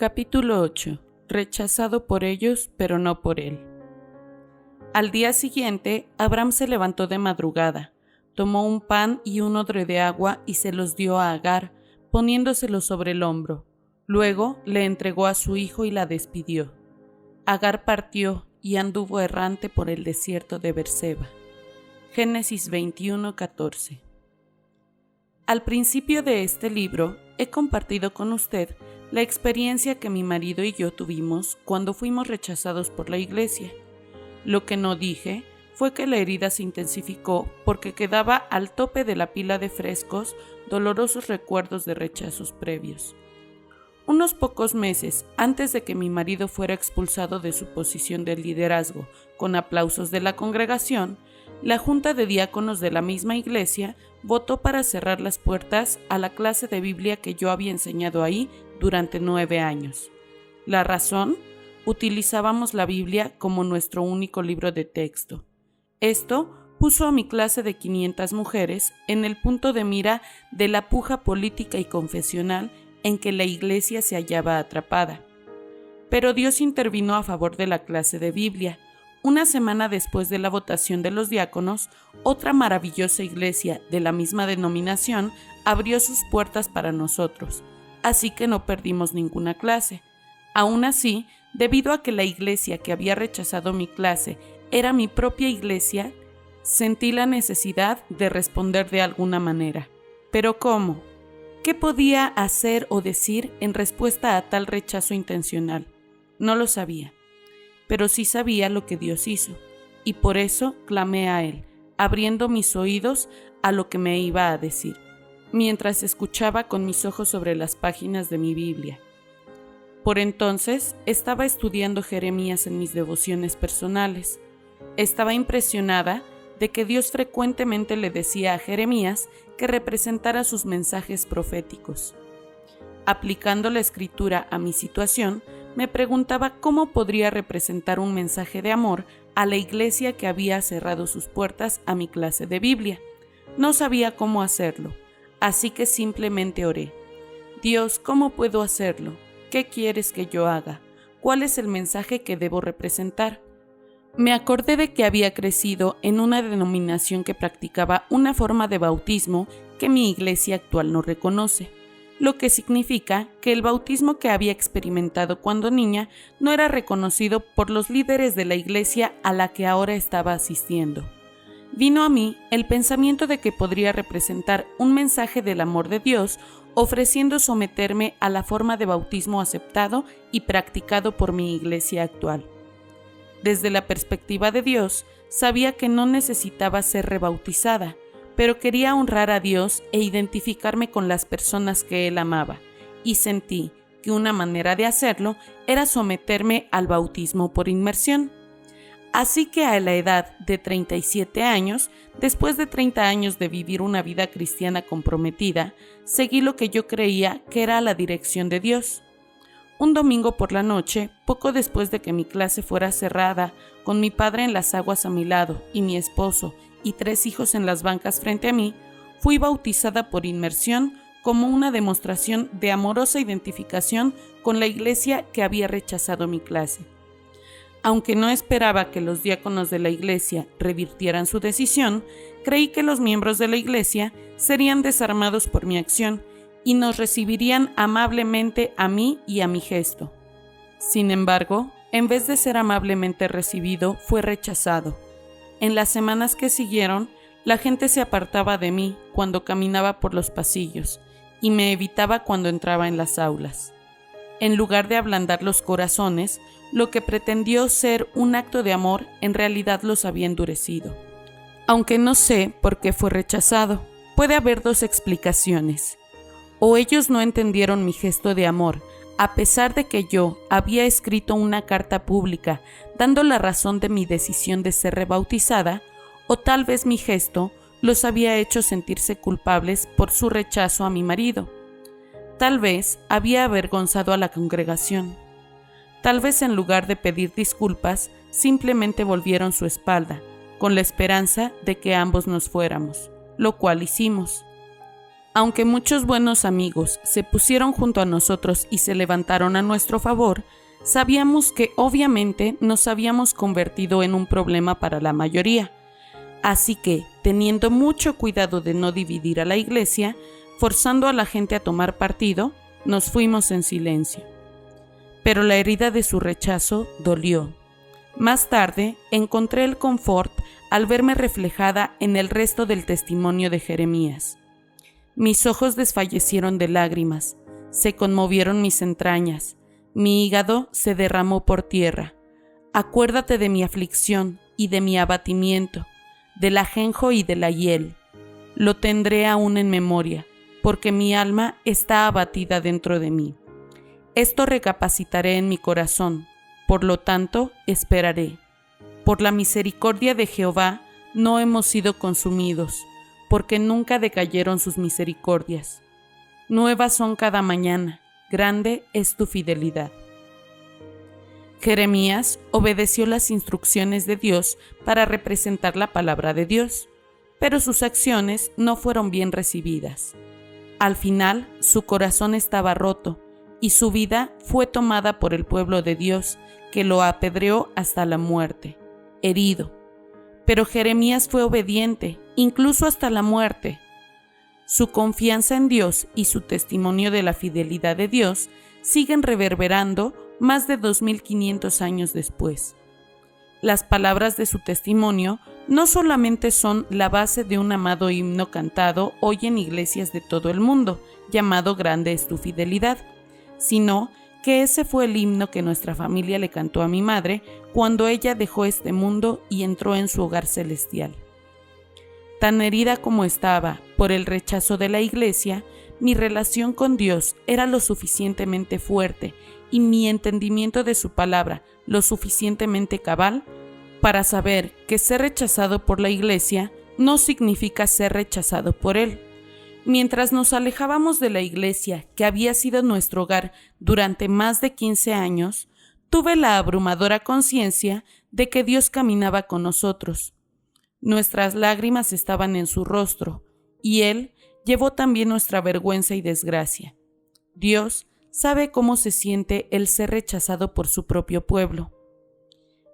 Capítulo 8. Rechazado por ellos, pero no por él. Al día siguiente, Abraham se levantó de madrugada, tomó un pan y un odre de agua y se los dio a Agar, poniéndoselo sobre el hombro. Luego le entregó a su hijo y la despidió. Agar partió y anduvo errante por el desierto de Berseba. Génesis 21:14. Al principio de este libro, he compartido con usted la experiencia que mi marido y yo tuvimos cuando fuimos rechazados por la iglesia. Lo que no dije fue que la herida se intensificó porque quedaba al tope de la pila de frescos, dolorosos recuerdos de rechazos previos. Unos pocos meses antes de que mi marido fuera expulsado de su posición de liderazgo con aplausos de la congregación, la junta de diáconos de la misma iglesia votó para cerrar las puertas a la clase de Biblia que yo había enseñado ahí durante 9 años. ¿La razón? Utilizábamos la Biblia como nuestro único libro de texto. Esto puso a mi clase de 500 mujeres en el punto de mira de la puja política y confesional en que la iglesia se hallaba atrapada. Pero Dios intervino a favor de la clase de Biblia. Una semana después de la votación de los diáconos, otra maravillosa iglesia de la misma denominación abrió sus puertas para nosotros, así que no perdimos ninguna clase. Aún así, debido a que la iglesia que había rechazado mi clase era mi propia iglesia, sentí la necesidad de responder de alguna manera. ¿Pero cómo? ¿Qué podía hacer o decir en respuesta a tal rechazo intencional? No lo sabía. Pero sí sabía lo que Dios hizo, y por eso clamé a Él, abriendo mis oídos a lo que me iba a decir, mientras escuchaba con mis ojos sobre las páginas de mi Biblia. Por entonces estaba estudiando Jeremías en mis devociones personales. Estaba impresionada de que Dios frecuentemente le decía a Jeremías que representara sus mensajes proféticos. Aplicando la escritura a mi situación, me preguntaba cómo podría representar un mensaje de amor a la iglesia que había cerrado sus puertas a mi clase de Biblia. No sabía cómo hacerlo, así que simplemente oré. Dios, ¿cómo puedo hacerlo? ¿Qué quieres que yo haga? ¿Cuál es el mensaje que debo representar? Me acordé de que había crecido en una denominación que practicaba una forma de bautismo que mi iglesia actual no reconoce, lo que significa que el bautismo que había experimentado cuando niña no era reconocido por los líderes de la iglesia a la que ahora estaba asistiendo. Vino a mí el pensamiento de que podría representar un mensaje del amor de Dios ofreciendo someterme a la forma de bautismo aceptado y practicado por mi iglesia actual. Desde la perspectiva de Dios, sabía que no necesitaba ser rebautizada, pero quería honrar a Dios e identificarme con las personas que Él amaba, y sentí que una manera de hacerlo era someterme al bautismo por inmersión. Así que a la edad de 37 años, después de 30 años de vivir una vida cristiana comprometida, seguí lo que yo creía que era la dirección de Dios. Un domingo por la noche, poco después de que mi clase fuera cerrada, con mi padre en las aguas a mi lado y mi esposo y 3 hijos en las bancas frente a mí, fui bautizada por inmersión como una demostración de amorosa identificación con la iglesia que había rechazado mi clase. Aunque no esperaba que los diáconos de la iglesia revirtieran su decisión, creí que los miembros de la iglesia serían desarmados por mi acción y nos recibirían amablemente a mí y a mi gesto. Sin embargo, en vez de ser amablemente recibido, fue rechazado. En las semanas que siguieron, la gente se apartaba de mí cuando caminaba por los pasillos y me evitaba cuando entraba en las aulas. En lugar de ablandar los corazones, lo que pretendió ser un acto de amor en realidad los había endurecido. Aunque no sé por qué fue rechazado, puede haber 2 explicaciones. O ellos no entendieron mi gesto de amor, a pesar de que yo había escrito una carta pública dando la razón de mi decisión de ser rebautizada, o tal vez mi gesto los había hecho sentirse culpables por su rechazo a mi marido. Tal vez había avergonzado a la congregación. Tal vez en lugar de pedir disculpas, simplemente volvieron su espalda, con la esperanza de que ambos nos fuéramos, lo cual hicimos. Aunque muchos buenos amigos se pusieron junto a nosotros y se levantaron a nuestro favor, sabíamos que obviamente nos habíamos convertido en un problema para la mayoría. Así que, teniendo mucho cuidado de no dividir a la iglesia, forzando a la gente a tomar partido, nos fuimos en silencio. Pero la herida de su rechazo dolió. Más tarde, encontré el confort al verme reflejada en el resto del testimonio de Jeremías. Mis ojos desfallecieron de lágrimas, se conmovieron mis entrañas, mi hígado se derramó por tierra. Acuérdate de mi aflicción y de mi abatimiento, del ajenjo y de la hiel. Lo tendré aún en memoria, porque mi alma está abatida dentro de mí. Esto recapacitaré en mi corazón, por lo tanto esperaré. Por la misericordia de Jehová no hemos sido consumidos, porque nunca decayeron sus misericordias. Nuevas son cada mañana, grande es tu fidelidad. Jeremías obedeció las instrucciones de Dios para representar la palabra de Dios, pero sus acciones no fueron bien recibidas. Al final, su corazón estaba roto y su vida fue tomada por el pueblo de Dios, que lo apedreó hasta la muerte, herido. Pero Jeremías fue obediente, incluso hasta la muerte. Su confianza en Dios y su testimonio de la fidelidad de Dios siguen reverberando más de 2500 años después. Las palabras de su testimonio no solamente son la base de un amado himno cantado hoy en iglesias de todo el mundo, llamado Grande es tu fidelidad, sino que ese fue el himno que nuestra familia le cantó a mi madre cuando ella dejó este mundo y entró en su hogar celestial. Tan herida como estaba por el rechazo de la iglesia, mi relación con Dios era lo suficientemente fuerte y mi entendimiento de su palabra lo suficientemente cabal para saber que ser rechazado por la iglesia no significa ser rechazado por Él. Mientras nos alejábamos de la iglesia, que había sido nuestro hogar durante más de 15 años, tuve la abrumadora conciencia de que Dios caminaba con nosotros. Nuestras lágrimas estaban en su rostro, y Él llevó también nuestra vergüenza y desgracia. Dios sabe cómo se siente el ser rechazado por su propio pueblo.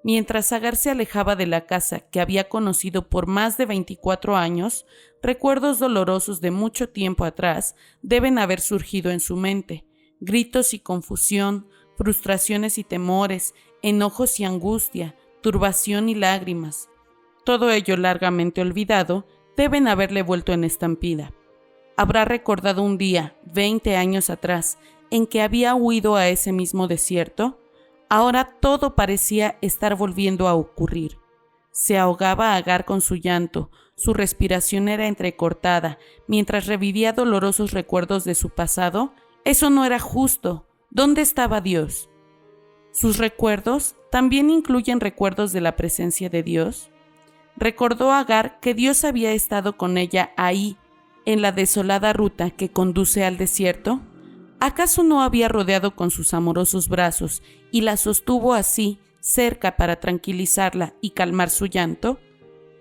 Mientras Agar se alejaba de la casa que había conocido por más de 24 años, recuerdos dolorosos de mucho tiempo atrás deben haber surgido en su mente. Gritos y confusión, frustraciones y temores, enojos y angustia, turbación y lágrimas. Todo ello largamente olvidado, deben haberle vuelto en estampida. Habrá recordado un día, 20 años atrás, en que había huido a ese mismo desierto. Ahora todo parecía estar volviendo a ocurrir. Se ahogaba Agar con su llanto, su respiración era entrecortada, mientras revivía dolorosos recuerdos de su pasado. Eso no era justo. ¿Dónde estaba Dios? ¿Sus recuerdos también incluyen recuerdos de la presencia de Dios? Recordó Agar que Dios había estado con ella ahí, en la desolada ruta que conduce al desierto. ¿Acaso no había rodeado con sus amorosos brazos y la sostuvo así, cerca para tranquilizarla y calmar su llanto?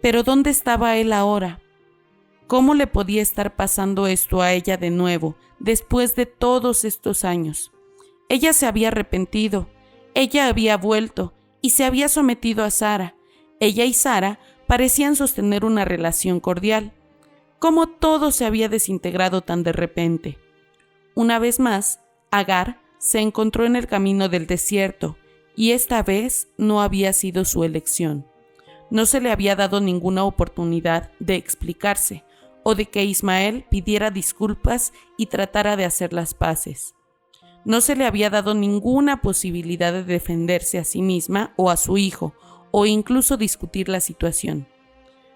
¿Pero dónde estaba él ahora? ¿Cómo le podía estar pasando esto a ella de nuevo, después de todos estos años? Ella se había arrepentido, ella había vuelto y se había sometido a Sara. Ella y Sara parecían sostener una relación cordial. ¿Cómo todo se había desintegrado tan de repente? Una vez más, Agar se encontró en el camino del desierto, y esta vez no había sido su elección. No se le había dado ninguna oportunidad de explicarse, o de que Ismael pidiera disculpas y tratara de hacer las paces. No se le había dado ninguna posibilidad de defenderse a sí misma o a su hijo, o incluso discutir la situación.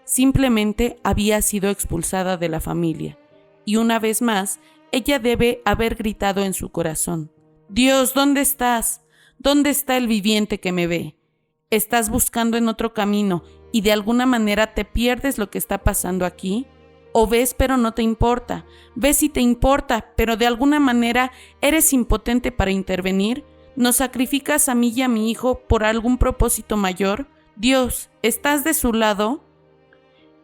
Simplemente había sido expulsada de la familia, y una vez más, ella debe haber gritado en su corazón: «Dios, ¿dónde estás? ¿Dónde está el viviente que me ve? ¿Estás buscando en otro camino y de alguna manera te pierdes lo que está pasando aquí? ¿O ves pero no te importa? ¿Ves y te importa, pero de alguna manera eres impotente para intervenir? ¿Nos sacrificas a mí y a mi hijo por algún propósito mayor? Dios, ¿estás de su lado?»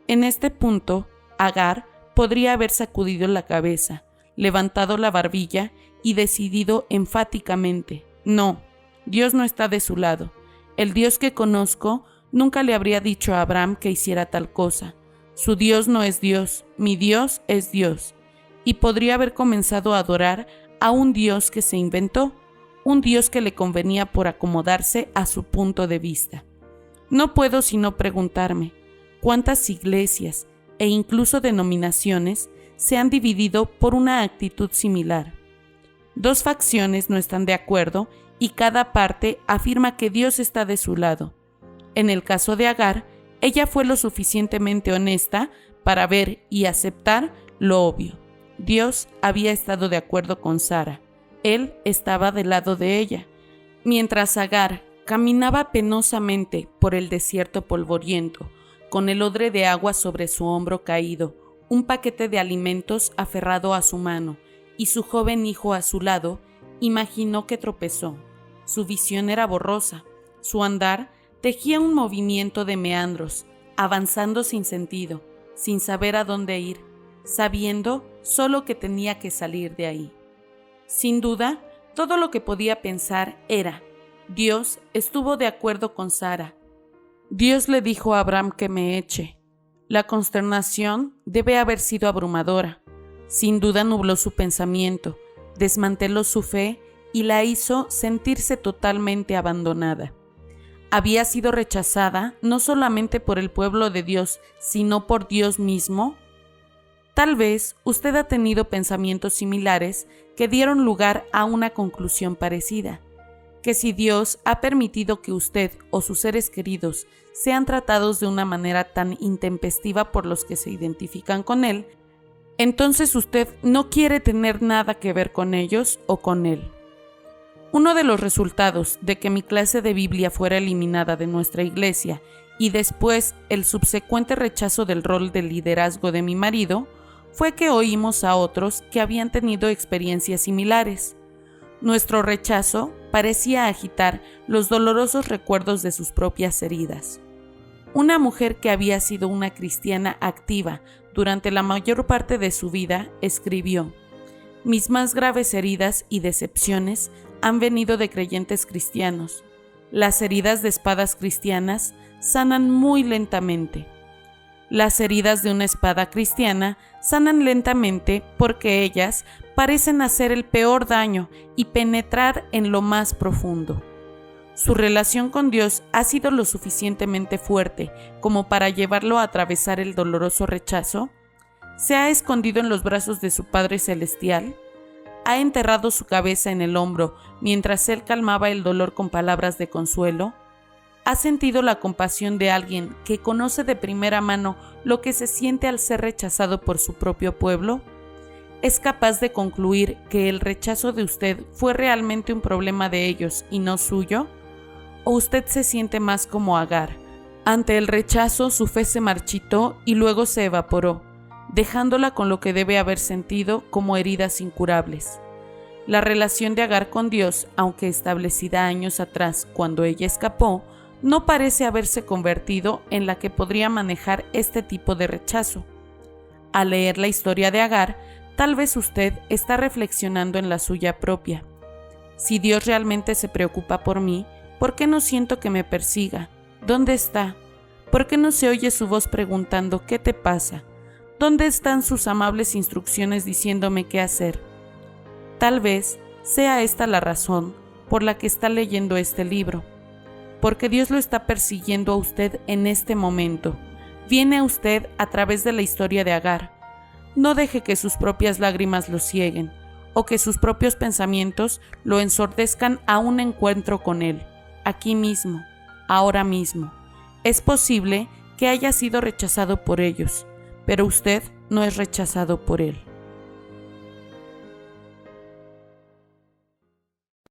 En este punto, Agar podría haber sacudido la cabeza, levantado la barbilla y decidido enfáticamente: no, Dios no está de su lado. El Dios que conozco nunca le habría dicho a Abraham que hiciera tal cosa. Su Dios no es Dios, mi Dios es Dios. Y podría haber comenzado a adorar a un Dios que se inventó, un Dios que le convenía por acomodarse a su punto de vista. No puedo sino preguntarme, ¿cuántas iglesias e incluso denominaciones se han dividido por una actitud similar? Dos facciones no están de acuerdo y cada parte afirma que Dios está de su lado. En el caso de Agar, ella fue lo suficientemente honesta para ver y aceptar lo obvio. Dios había estado de acuerdo con Sara. Él estaba del lado de ella. Mientras Agar caminaba penosamente por el desierto polvoriento, con el odre de agua sobre su hombro caído, un paquete de alimentos aferrado a su mano y su joven hijo a su lado, imaginó que tropezó. Su visión era borrosa. Su andar tejía un movimiento de meandros, avanzando sin sentido, sin saber a dónde ir, sabiendo solo que tenía que salir de ahí. Sin duda, todo lo que podía pensar era: Dios estuvo de acuerdo con Sara. Dios le dijo a Abraham que me eche. La consternación debe haber sido abrumadora. Sin duda nubló su pensamiento, desmanteló su fe y la hizo sentirse totalmente abandonada. Había sido rechazada no solamente por el pueblo de Dios, sino por Dios mismo. Tal vez usted ha tenido pensamientos similares que dieron lugar a una conclusión parecida, que si Dios ha permitido que usted o sus seres queridos sean tratados de una manera tan intempestiva por los que se identifican con Él, entonces usted no quiere tener nada que ver con ellos o con Él. Uno de los resultados de que mi clase de Biblia fuera eliminada de nuestra iglesia y después el subsecuente rechazo del rol de liderazgo de mi marido fue que oímos a otros que habían tenido experiencias similares. Nuestro rechazo parecía agitar los dolorosos recuerdos de sus propias heridas. Una mujer que había sido una cristiana activa durante la mayor parte de su vida escribió: «Mis más graves heridas y decepciones han venido de creyentes cristianos. Las heridas de espadas cristianas sanan muy lentamente. Las heridas de una espada cristiana sanan lentamente porque ellas parecen hacer el peor daño y penetrar en lo más profundo. Su relación con Dios ha sido lo suficientemente fuerte como para llevarlo a atravesar el doloroso rechazo. Se ha escondido en los brazos de su Padre Celestial. Ha enterrado su cabeza en el hombro mientras Él calmaba el dolor con palabras de consuelo. ¿Ha sentido la compasión de alguien que conoce de primera mano lo que se siente al ser rechazado por su propio pueblo? ¿Es capaz de concluir que el rechazo de usted fue realmente un problema de ellos y no suyo? ¿O usted se siente más como Agar? Ante el rechazo su fe se marchitó y luego se evaporó, dejándola con lo que debe haber sentido como heridas incurables. La relación de Agar con Dios, aunque establecida años atrás cuando ella escapó, no parece haberse convertido en la que podría manejar este tipo de rechazo. Al leer la historia de Agar, tal vez usted está reflexionando en la suya propia. Si Dios realmente se preocupa por mí, ¿por qué no siento que me persiga? ¿Dónde está? ¿Por qué no se oye su voz preguntando qué te pasa? ¿Dónde están sus amables instrucciones diciéndome qué hacer? Tal vez sea esta la razón por la que está leyendo este libro. Porque Dios lo está persiguiendo a usted en este momento. Viene a usted a través de la historia de Agar. No deje que sus propias lágrimas lo cieguen o que sus propios pensamientos lo ensordezcan a un encuentro con Él, aquí mismo, ahora mismo. Es posible que haya sido rechazado por ellos, pero usted no es rechazado por Él.